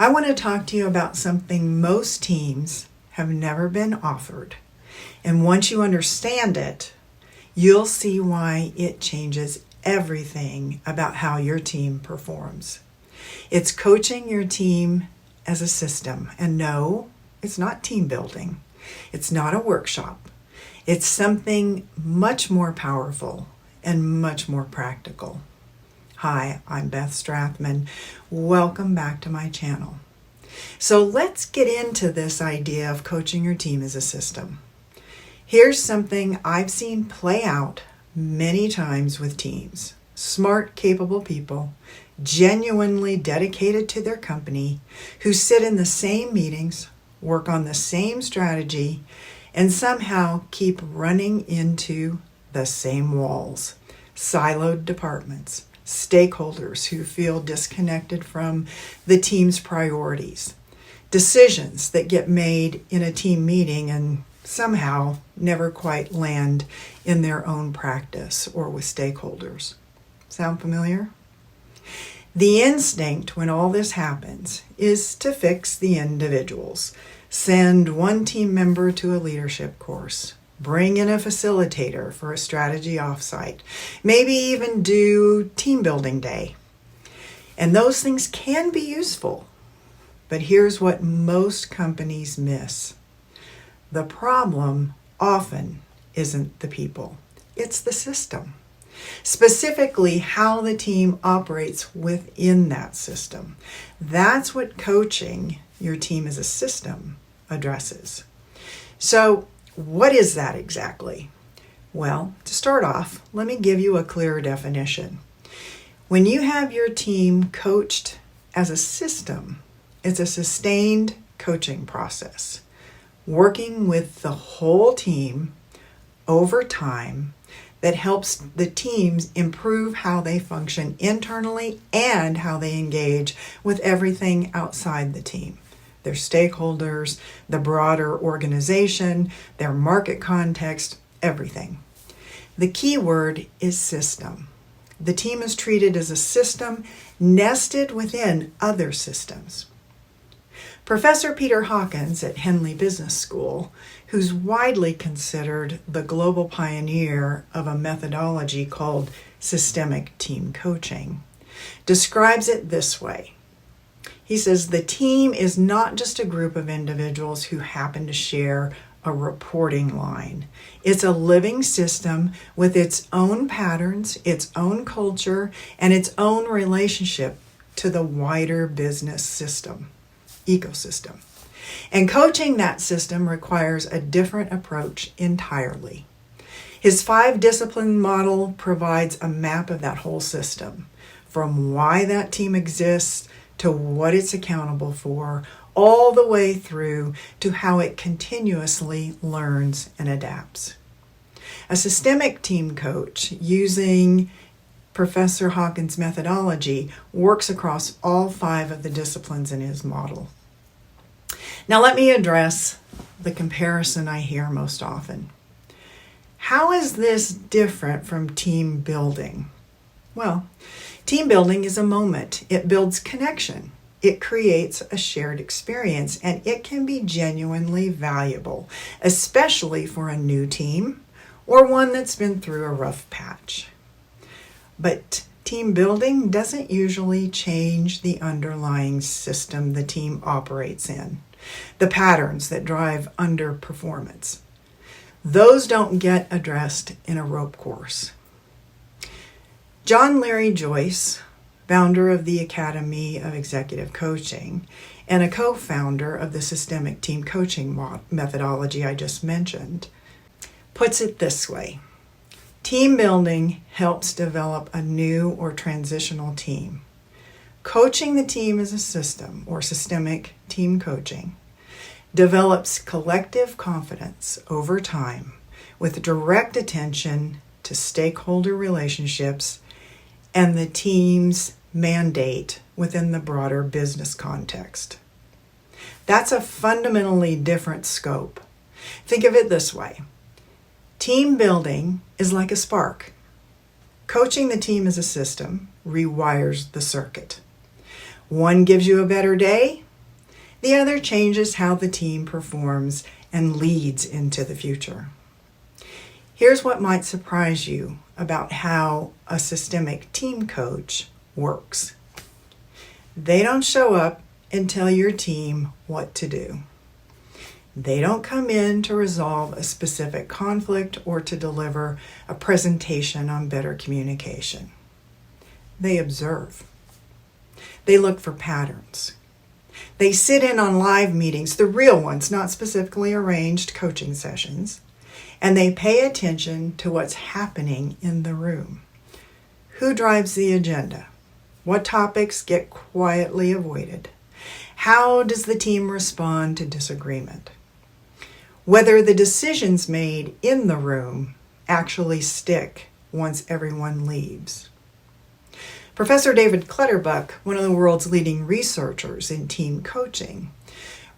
I want to talk to you about something most teams have never been offered. And once you understand it, you'll see why it changes everything about how your team performs. It's coaching your team as a system. And no, it's not team building. It's not a workshop. It's something much more powerful and much more practical. Hi, I'm Beth Strathman. Welcome back to my channel. So let's get into this idea of coaching your team as a system. Here's something I've seen play out many times with teams. Smart, capable people, genuinely dedicated to their company, who sit in the same meetings, work on the same strategy, and somehow keep running into the same walls. Siloed departments, stakeholders who feel disconnected from the team's priorities, decisions that get made in a team meeting and somehow never quite land in their own practice or with stakeholders. Sound familiar? The instinct when all this happens is to fix the individuals. Send one team member to a leadership course. Bring in a facilitator for a strategy offsite. Maybe even do team building day. And those things can be useful. But here's what most companies miss. The problem often isn't the people. It's the system. Specifically, how the team operates within that system. That's what coaching your team as a system addresses. So, what is that exactly? Well, to start off, let me give you a clearer definition. When you have your team coached as a system, it's a sustained coaching process, working with the whole team over time that helps the teams improve how they function internally and how they engage with everything outside the team. Their stakeholders, the broader organization, their market context, everything. The key word is system. The team is treated as a system nested within other systems. Professor Peter Hawkins at Henley Business School, who's widely considered the global pioneer of a methodology called systemic team coaching, describes it this way. He says the team is not just a group of individuals who happen to share a reporting line. It's a living system with its own patterns, its own culture, and its own relationship to the wider business ecosystem. And coaching that system requires a different approach entirely. His 5-discipline model provides a map of that whole system, from why that team exists to what it's accountable for, all the way through to how it continuously learns and adapts. A systemic team coach using Professor Hawkins' methodology works across all 5 of the disciplines in his model. Now let me address the comparison I hear most often. How is this different from team building? Well, team building is a moment. It builds connection. It creates a shared experience, and it can be genuinely valuable, especially for a new team or one that's been through a rough patch. But team building doesn't usually change the underlying system the team operates in, the patterns that drive underperformance. Those don't get addressed in a rope course. John Larry Joyce, founder of the Academy of Executive Coaching and a co-founder of the systemic team coaching methodology I just mentioned, puts it this way. Team building helps develop a new or transitional team. Coaching the team as a system, or systemic team coaching, develops collective confidence over time with direct attention to stakeholder relationships and the team's mandate within the broader business context. That's a fundamentally different scope. Think of it this way. Team building is like a spark. Coaching the team as a system rewires the circuit. One gives you a better day, The other changes how the team performs and leads into the future. Here's what might surprise you about how a systemic team coach works. They don't show up and tell your team what to do. They don't come in to resolve a specific conflict or to deliver a presentation on better communication. They observe. They look for patterns. They sit in on live meetings, the real ones, not specifically arranged coaching sessions, and they pay attention to what's happening in the room. Who drives the agenda? What topics get quietly avoided? How does the team respond to disagreement? Whether the decisions made in the room actually stick once everyone leaves. Professor David Clutterbuck, one of the world's leading researchers in team coaching,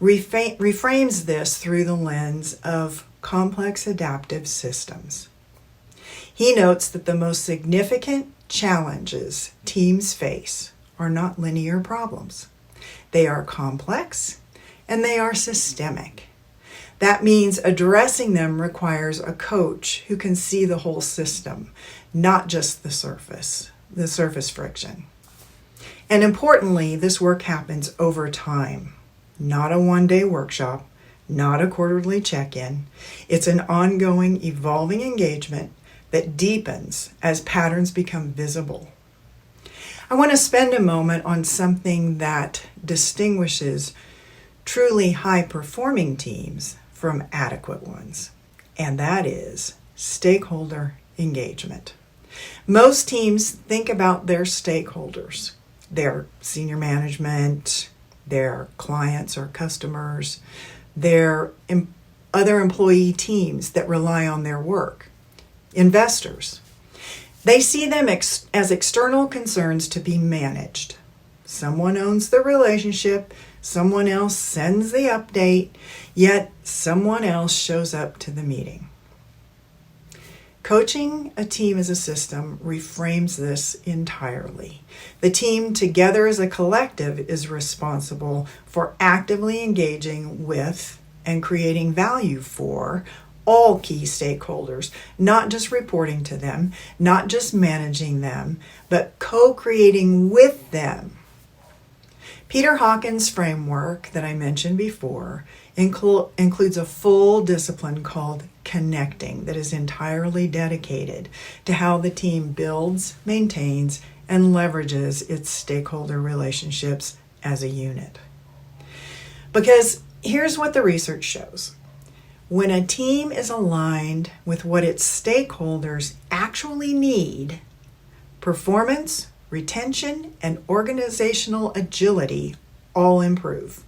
reframes this through the lens of complex adaptive systems. He notes that the most significant challenges teams face are not linear problems. They are complex and they are systemic. That means addressing them requires a coach who can see the whole system, not just the surface friction. And importantly, this work happens over time, not a one-day workshop, not a quarterly check-in. It's an ongoing, evolving engagement that deepens as patterns become visible. I want to spend a moment on something that distinguishes truly high-performing teams from adequate ones, and that is stakeholder engagement. Most teams think about their stakeholders, their senior management, their clients or customers, their other employee teams that rely on their work, investors. They see them as external concerns to be managed. Someone owns the relationship, someone else sends the update, yet someone else shows up to the meeting. Coaching a team as a system reframes this entirely. The team, together as a collective, is responsible for actively engaging with and creating value for all key stakeholders, not just reporting to them, not just managing them, but co-creating with them. Peter Hawkins' framework that I mentioned before includes a full discipline called connecting that is entirely dedicated to how the team builds, maintains, and leverages its stakeholder relationships as a unit. Because here's what the research shows. When a team is aligned with what its stakeholders actually need, performance, retention, and organizational agility all improve.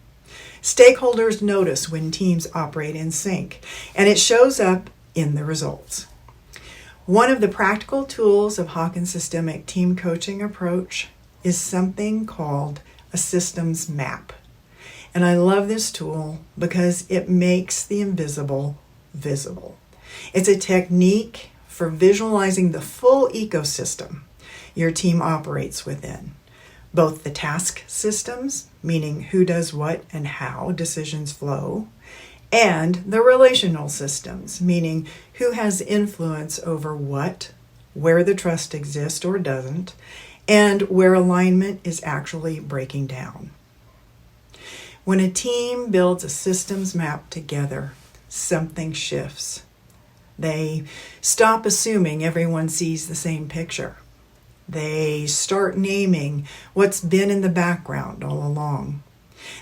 Stakeholders notice when teams operate in sync, and it shows up in the results. One of the practical tools of Hawkins' systemic team coaching approach is something called a systems map. And I love this tool because it makes the invisible visible. It's a technique for visualizing the full ecosystem your team operates within. Both the task systems, meaning who does what and how decisions flow, and the relational systems, meaning who has influence over what, where the trust exists or doesn't, and where alignment is actually breaking down. When a team builds a systems map together, something shifts. They stop assuming everyone sees the same picture. They start naming what's been in the background all along.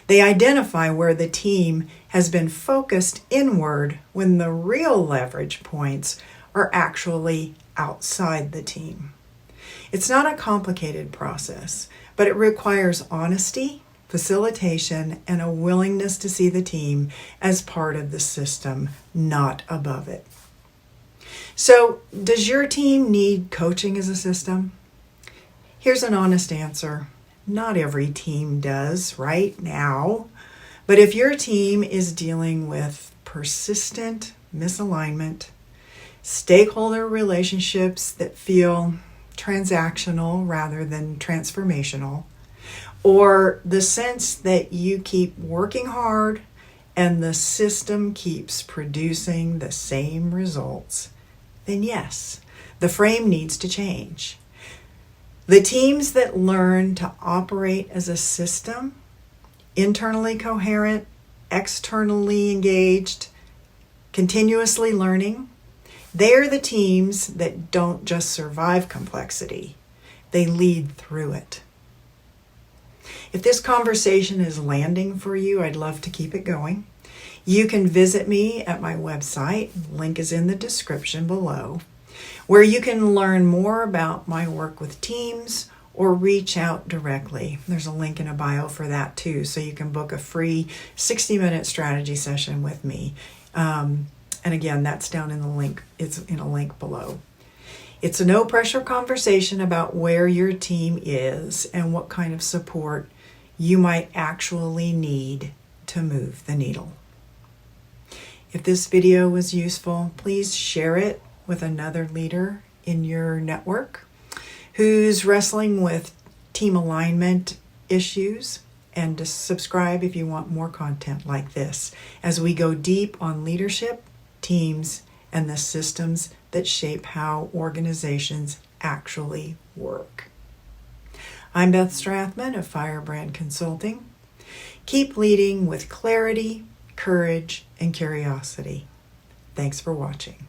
They identify where the team has been focused inward when the real leverage points are actually outside the team. It's not a complicated process, but it requires honesty, facilitation, and a willingness to see the team as part of the system, not above it. So, does your team need coaching as a system? Here's an honest answer. Not every team does right now. But if your team is dealing with persistent misalignment, stakeholder relationships that feel transactional rather than transformational, or the sense that you keep working hard and the system keeps producing the same results, then yes, the frame needs to change. The teams that learn to operate as a system, internally coherent, externally engaged, continuously learning, they're the teams that don't just survive complexity, they lead through it. If this conversation is landing for you, I'd love to keep it going. You can visit me at my website, link is in the description below, where you can learn more about my work with teams or reach out directly. There's a link in a bio for that too, so you can book a free 60-minute strategy session with me. And again, that's down in the link. It's in a link below. It's a no-pressure conversation about where your team is and what kind of support you might actually need to move the needle. If this video was useful, please share it with another leader in your network who's wrestling with team alignment issues, and to subscribe if you want more content like this as we go deep on leadership, teams, and the systems that shape how organizations actually work. I'm Beth Strathman of Firebrand Consulting. Keep leading with clarity, courage, and curiosity. Thanks for watching.